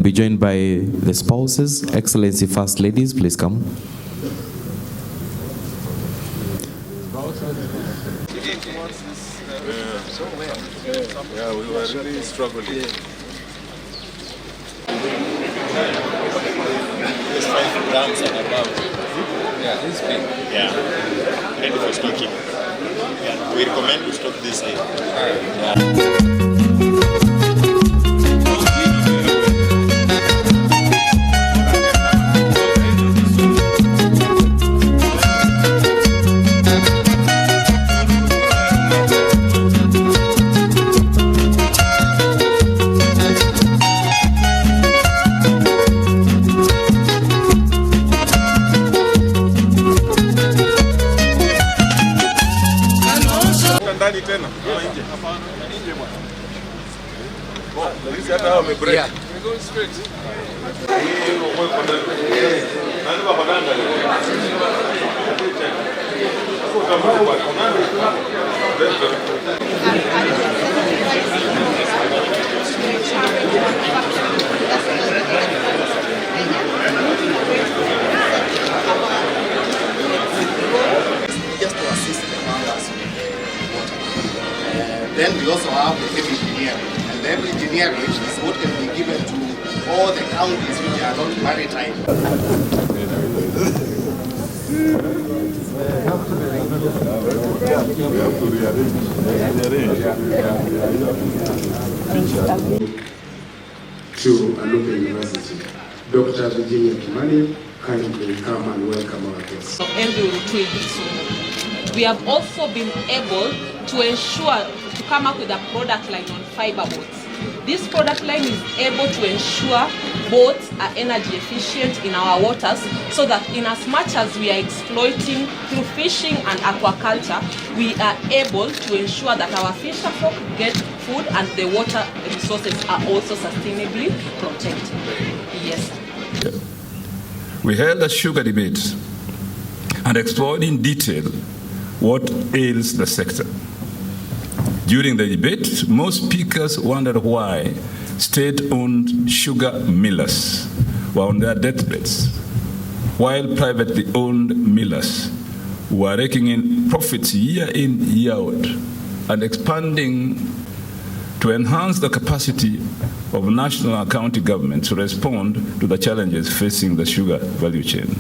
Be joined by the spouses. Excellency First Ladies, please come. Yeah, we were really struggling. It's 5 grams and above. Yeah, this big. Yeah, ready for stocking. Yeah, we recommend to stock this here. Yeah. Yeah. Just to assist the farmers with the water. Then we also have the heavy engineering. And the heavy engineering is what can be given to all the counties which are not maritime. To Alupe University. Dr. Virginia Kimani, kindly come and welcome our guests. We have also been able to ensure to come up with a product line on fiber boats. This product line is able to ensure boats are energy efficient in our waters, so that in as much as we are exploiting through fishing and aquaculture, we are able to ensure that our fisherfolk get food and the water resources are also sustainably protected. Yes. We held a sugar debate and explored in detail what ails the sector. During the debate, most speakers wondered why state-owned sugar millers were on their deathbeds, while privately owned millers were raking in profits year in, year out, and expanding to enhance the capacity of national and county governments to respond to the challenges facing the sugar value chain.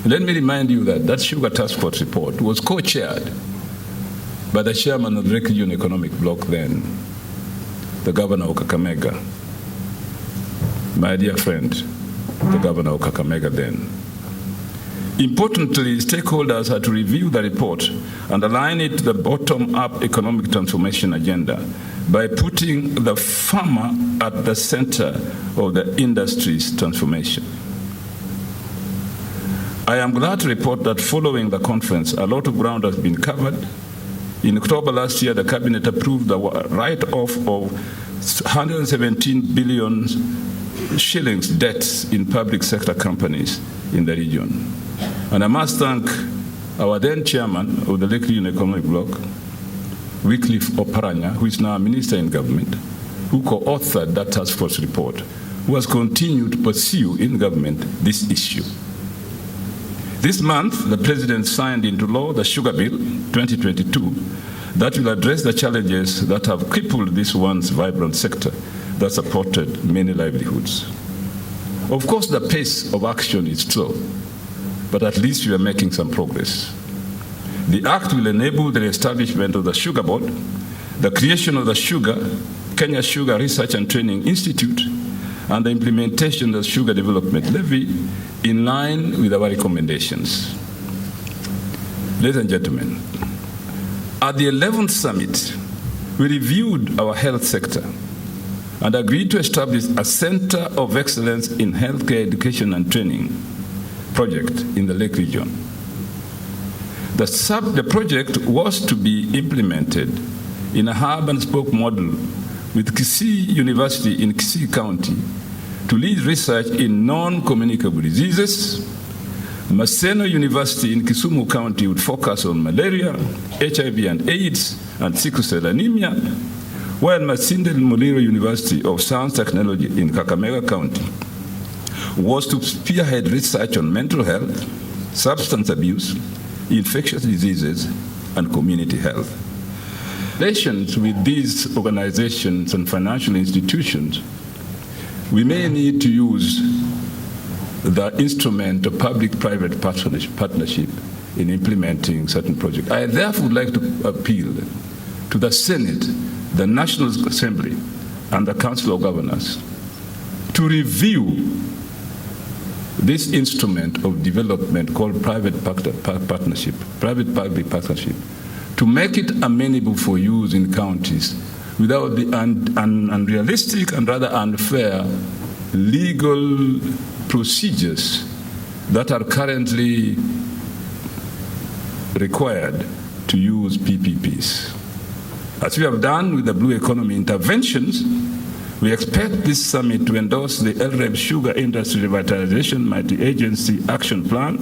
Let me remind you that Sugar Task Force report was co-chaired by the chairman of the Region Economic Bloc then, the Governor of Kakamega, my dear friend, the Governor of Kakamega then. Importantly, stakeholders had to review the report and align it to the bottom-up economic transformation agenda by putting the farmer at the center of the industry's transformation. I am glad to report that following the conference, a lot of ground has been covered. In October last year, the Cabinet approved the write-off of 117 billion shillings debts in public sector companies in the region. And I must thank our then chairman of the Lake Region Economic Bloc, Wycliffe Oparanya, who is now a minister in government, who co-authored that task force report, who has continued to pursue in government this issue. This month, the President signed into law the Sugar Bill 2022 that will address the challenges that have crippled this once vibrant sector that supported many livelihoods. Of course, the pace of action is slow, but at least we are making some progress. The Act will enable the establishment of the Sugar Board, the creation of the Kenya Sugar Research and Training Institute, and the implementation of the Sugar Development Levy in line with our recommendations. Ladies and gentlemen, at the 11th summit, we reviewed our health sector and agreed to establish a Center of Excellence in Healthcare Education and Training project in the Lake region. The project was to be implemented in a hub and spoke model with Kisii University in Kisii County to lead research in non-communicable diseases. Maseno University in Kisumu County would focus on malaria, HIV and AIDS, and sickle cell anemia, while Masinde Muliro University of Science Technology in Kakamega County was to spearhead research on mental health, substance abuse, infectious diseases, and community health. Relations with these organizations and financial institutions, we may need to use the instrument of public-private partnership in implementing certain projects. I therefore would like to appeal to the Senate, the National Assembly, and the Council of Governors to review this instrument of development called private-public partnership, to make it amenable for use in counties without the unrealistic and rather unfair legal procedures that are currently required to use PPPs. As we have done with the blue economy interventions, we expect this summit to endorse the LREB Sugar Industry Revitalization Multi-Agency Action Plan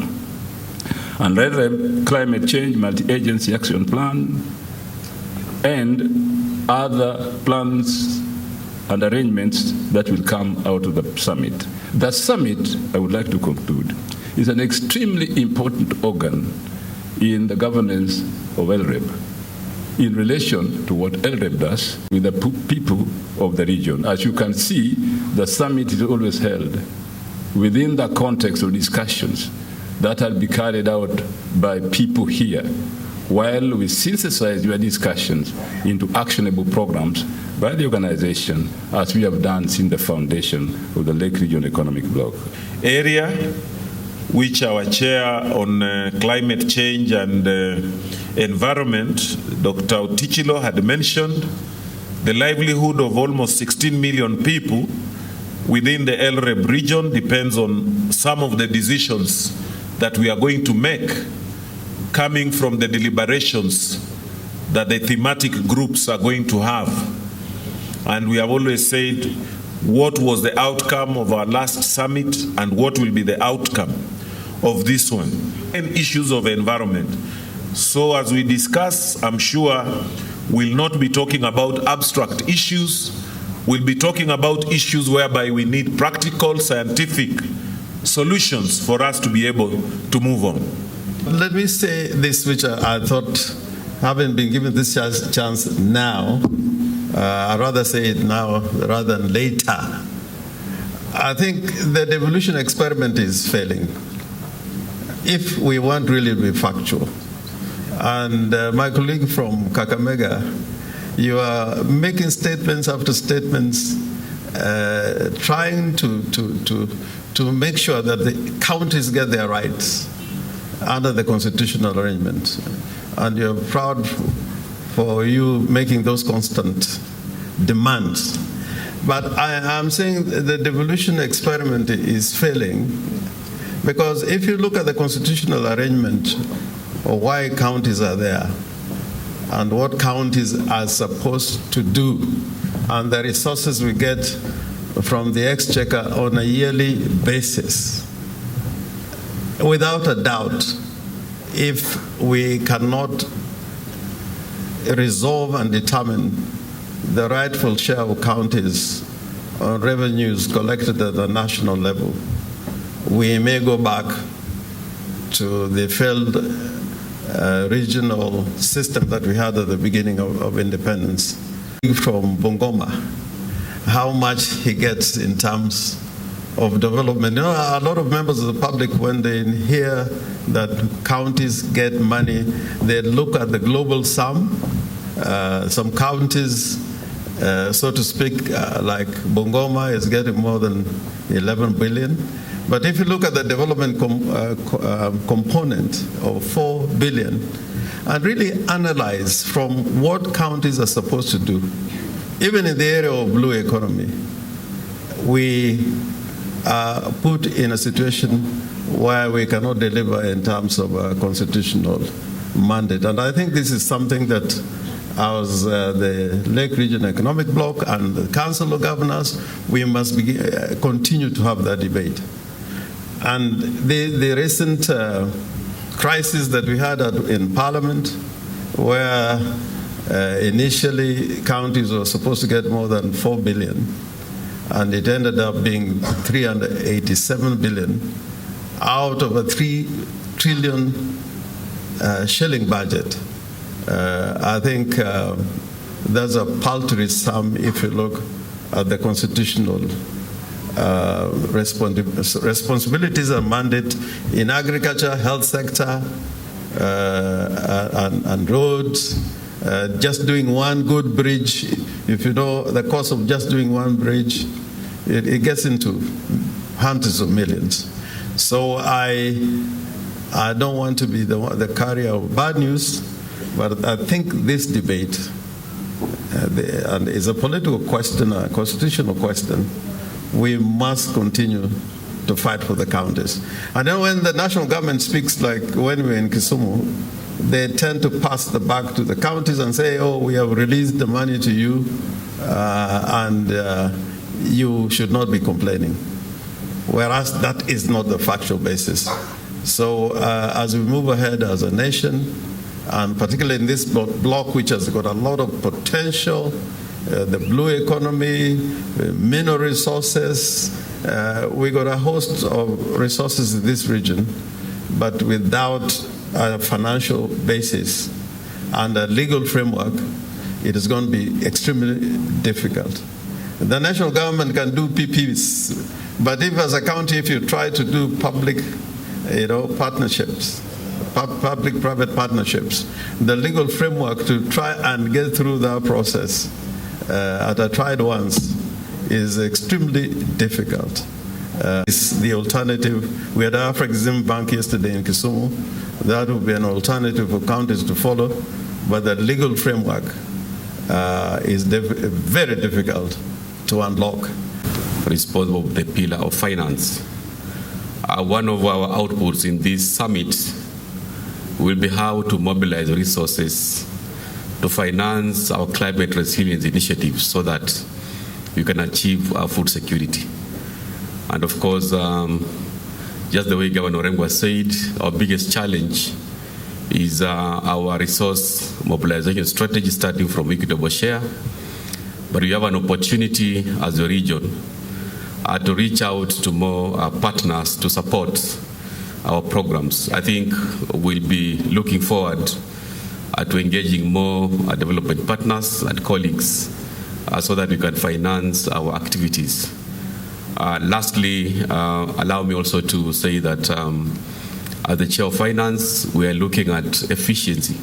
and LREB Climate Change Multi-Agency Action Plan and other plans and arrangements that will come out of the summit. The summit, I would like to conclude, is an extremely important organ in the governance of LREB in relation to what LREB does with the people of the region. As you can see, the summit is always held within the context of discussions that will be carried out by people here, while we synthesize your discussions into actionable programs by the organization, as we have done since the foundation of the Lake Region Economic Bloc. Area which our chair on climate change and environment, Dr. Otichilo, had mentioned, the livelihood of almost 16 million people within the LREB region depends on some of the decisions that we are going to make coming from the deliberations that the thematic groups are going to have. And we have always said what was the outcome of our last summit and what will be the outcome of this one, and issues of environment. So as we discuss, I'm sure we'll not be talking about abstract issues. We'll be talking about issues whereby we need practical, scientific solutions for us to be able to move on. Let me say this, which I thought, having been given this chance now, I'd rather say it now rather than later. I think the devolution experiment is failing, if we want really to be factual. And my colleague from Kakamega, you are making statements after statements, trying to make sure that the counties get their rights under the constitutional arrangement. And you're proud for you making those constant demands. But I am saying the devolution experiment is failing, because if you look at the constitutional arrangement of why counties are there and what counties are supposed to do and the resources we get from the exchequer on a yearly basis, without a doubt, if we cannot resolve and determine the rightful share of counties on revenues collected at the national level, we may go back to the failed regional system that we had at the beginning of independence. From Bungoma, how much he gets in terms of development. You know, a lot of members of the public, when they hear that counties get money, they look at the global sum. Some counties, so to speak, like Bungoma is getting more than 11 billion. But if you look at the development component of 4 billion, and really analyze from what counties are supposed to do, even in the area of blue economy, we are put in a situation where we cannot deliver in terms of a constitutional mandate. And I think this is something that as the Lake Region Economic Bloc and the Council of Governors, we must continue to have that debate. And the recent crisis that we had in Parliament, where initially counties were supposed to get more than 4 billion, and it ended up being 387 billion out of a 3 trillion shilling budget. I think that's a paltry sum if you look at the constitutional responsibilities and mandate in agriculture, health sector, and roads. Just doing one good bridge, if you know the cost of just doing one bridge, it gets into hundreds of millions. So I don't want to be the carrier of bad news, but I think this debate and is a political question, a constitutional question. We must continue to fight for the counties. And then when the national government speaks, like when we're in Kisumu, they tend to pass the buck to the counties and say, oh, we have released the money to you, and you should not be complaining. Whereas that is not the factual basis. So as we move ahead as a nation, and particularly in this block, which has got a lot of potential, the blue economy, mineral resources, we got a host of resources in this region, but without a financial basis and a legal framework, it is going to be extremely difficult. The national government can do PPs, but if as a county, if you try to do public, partnerships, public-private partnerships, the legal framework to try and get through that process, as I tried once, is extremely difficult. It's the alternative. We had Afrexim Bank yesterday in Kisumu. That would be an alternative for counties to follow, but the legal framework is very difficult to unlock. Responsible for the pillar of finance. One of our outputs in this summit will be how to mobilize resources to finance our climate resilience initiatives so that we can achieve our food security. And of course, just the way Governor Orengwa said, our biggest challenge is our resource mobilization strategy starting from equitable share. But we have an opportunity as a region to reach out to more partners to support our programs. I think we'll be looking forward to engaging more development partners and colleagues so that we can finance our activities. Lastly, allow me also to say that as the Chair of Finance, we are looking at efficiency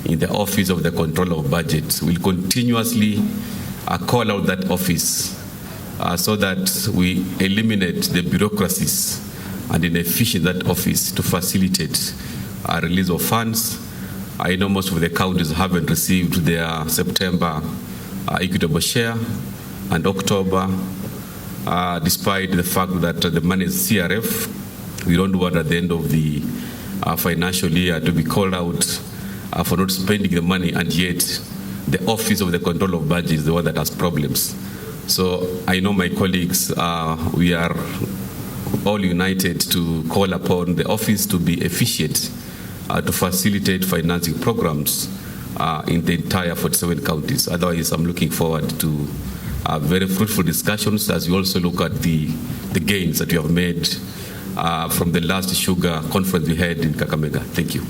in the Office of the Controller of Budget. We'll continuously call out that office so that we eliminate the bureaucracies and inefficient that office to facilitate a release of funds. I know most of the counties haven't received their September equitable share and October, despite the fact that the money is CRF. We don't want at the end of the financial year to be called out for not spending the money, and yet the Office of the Control of Budget is the one that has problems. So I know my colleagues, we are all united to call upon the office to be efficient to facilitate financing programs in the entire 47 counties. Otherwise, I'm looking forward to very fruitful discussions as we also look at the gains that we have made from the last sugar conference we had in Kakamega. Thank you.